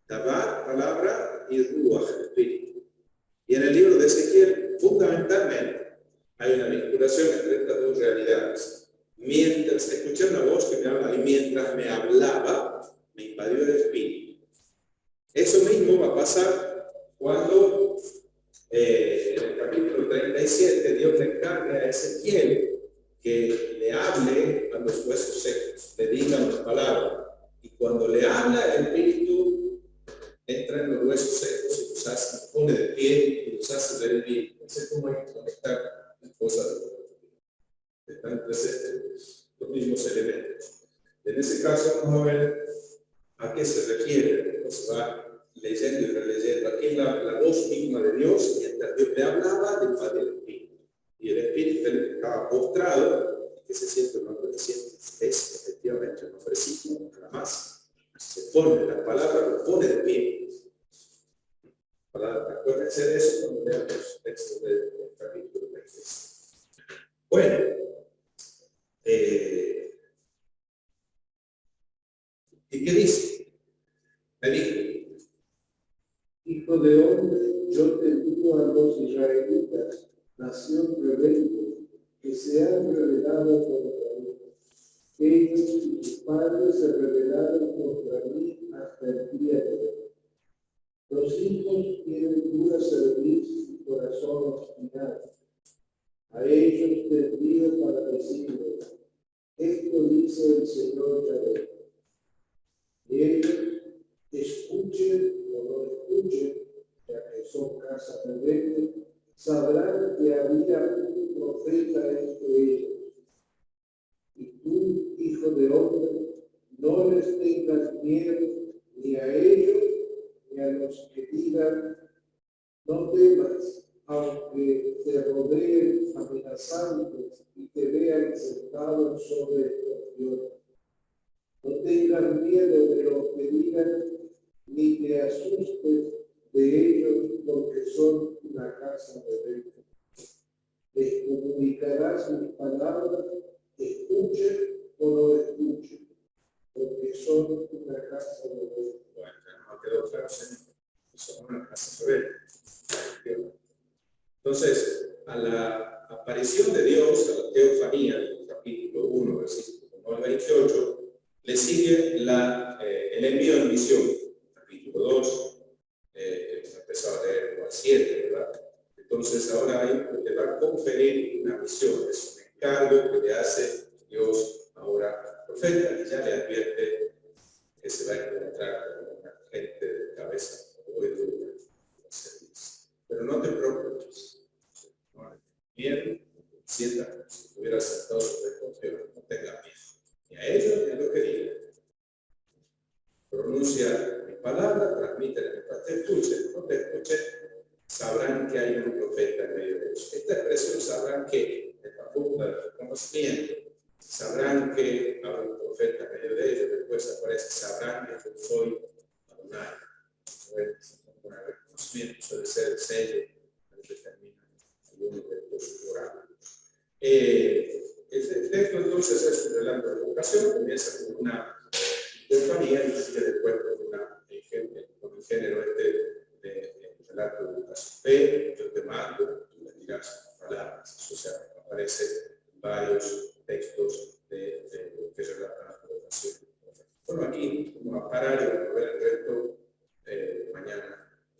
Tabar, palabra, y Ruach, el espíritu. Y en el libro de Ezequiel, fundamentalmente, hay una vinculación entre estas dos realidades. Mientras escuché una voz que me habla y mientras me hablaba, me invadió el espíritu. Eso mismo va a pasar cuando en el capítulo 37 Dios le encarga a Ezequiel que le hable a los huesos secos, le diga una palabra. Y cuando le habla, el espíritu entra en los huesos secos y los hace, pone de pie y los hace ver bien. No sé cómo hay que conectar las cosas de los están presentes los mismos elementos. En ese caso, vamos a ver a qué se refiere. Entonces va leyendo y releyendo. Aquí es la voz misma de Dios, mientras Dios le hablaba, le invadía el espíritu. Y el espíritu que estaba postrado, que se siente un hombre que siente, es efectivamente un hombrecito, nada más. Se pone la palabra, lo pone de pie. Acuérdense de eso cuando lean los textos del capítulo 26. Bueno. ¿Y qué dice? Me dijo, Hijo de hombre, yo te digo a los israelitas, nación rebelde, que se han rebelado contra mí. Ellos y sus padres se rebelaron contra mí hasta el día de hoy. Los hijos tienen dura cerviz y corazón obstinado. A ellos te envío para decirles, esto dice el Señor Yahvé. Y ellos escuchen o no escuchen, ya que son casa rebelde, sabrán que había un profeta entre ellos. Y tú, hijo de hombre, no les tengas miedo ni a ellos ni a los que digan, no temas, aunque te rodeen amenazantes y te vean sentado sobre escorpiones. No tengas miedo de lo que digan, ni te asustes de ellos, porque son una casa rebelde. Les comunicarás mis palabras, escuchen o no escuchen, porque son una casa rebelde. bueno, no quedó claro, son una casa rebelde. Entonces, a la aparición de Dios, a la teofanía, del capítulo 1, versículo 1 al 28, le sigue el envío en misión, capítulo 2, empezaba a leer 1 al 7, ¿verdad? Entonces, ahora le va a conferir una misión, es un encargo que le hace Dios ahora profeta y ya le advierte que se va a encontrar con una gente de cabeza muy dura. Pero no te preocupes. No, bien, sienta como si estuviera sentado sobre el control, no tenga miedo. Y a ellos es lo que diga. Pronuncia mi palabra, transmite mientras te escuchen, no te escuchen, sabrán que hay un profeta en medio de ellos. Esta expresión sabrán que es la punta del conocimiento, sabrán que hay un profeta en medio de ellos, después aparece, sabrán que yo soy Adonai. Con el reconocimiento suele ser el sello que determina algunos de los oráculos. El texto entonces es un relato de vocación, comienza con una teofanía y sigue después con el género de relato de vocación. Ve, yo te mando, tú le dirás palabras. O sea, aparecen varios textos de lo que relatan la vocación. Bueno, aquí vamos a parar y vamos a ver el resto mañana,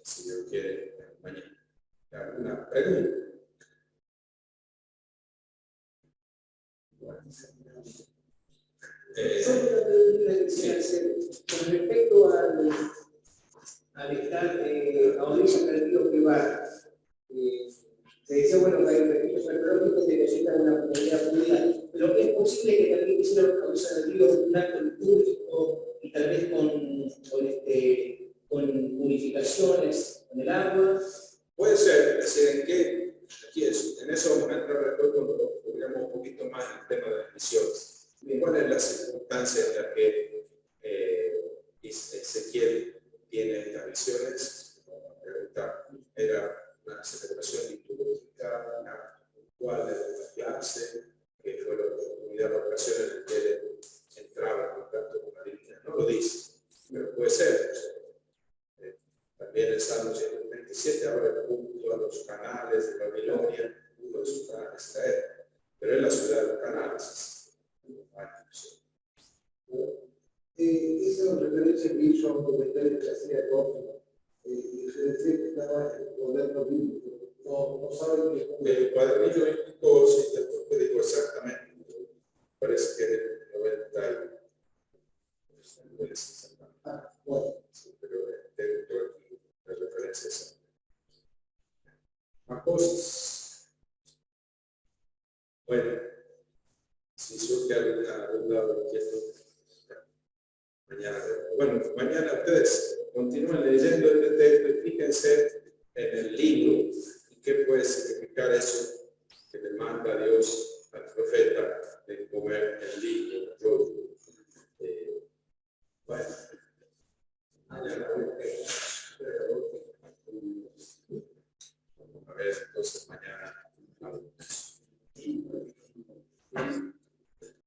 si Dios quiere, mañana. ¿Alguna pregunta? Bueno, con respecto al estar a audiencia del río privado, se decía, bueno, que hay registros arqueológicos que necesitan una comunidad judía, pero es posible que también quisieran audiencia del río un acto litúrgico y tal vez con purificaciones con el agua. Puede ser, es decir, en eso vamos a entrar después cuando veamos un poquito más en el tema de las misiones. ¿Cuál es la circunstancia en la que Ezequiel tiene estas visiones? Era una celebración litúrgica, una puntual de la clase, que fue la oportunidad, la ocasión en la que él entraba en contacto con la divinidad. No lo dice, pero puede ser. También el Salmo 127 habla junto a los canales de Babilonia, uno de sus canales Israel, pero es la ciudad de los canales. Esa es una referencia que hizo a un comentario que hacía Gómez, y se decía que estaba en el cuaderno bíblico. No saben que el cuadernillo bíblico, sí, te digo exactamente, parece que es el 90 bueno. sí, pero dentro aquí las referencias. Más cosas. Bueno, si surge alguna duda o inquietud, mañana ustedes continúen leyendo este texto y fíjense en el libro y qué puede significar eso que le manda Dios al profeta de comer el libro. Bueno, mañana vamos a ver entonces mañana.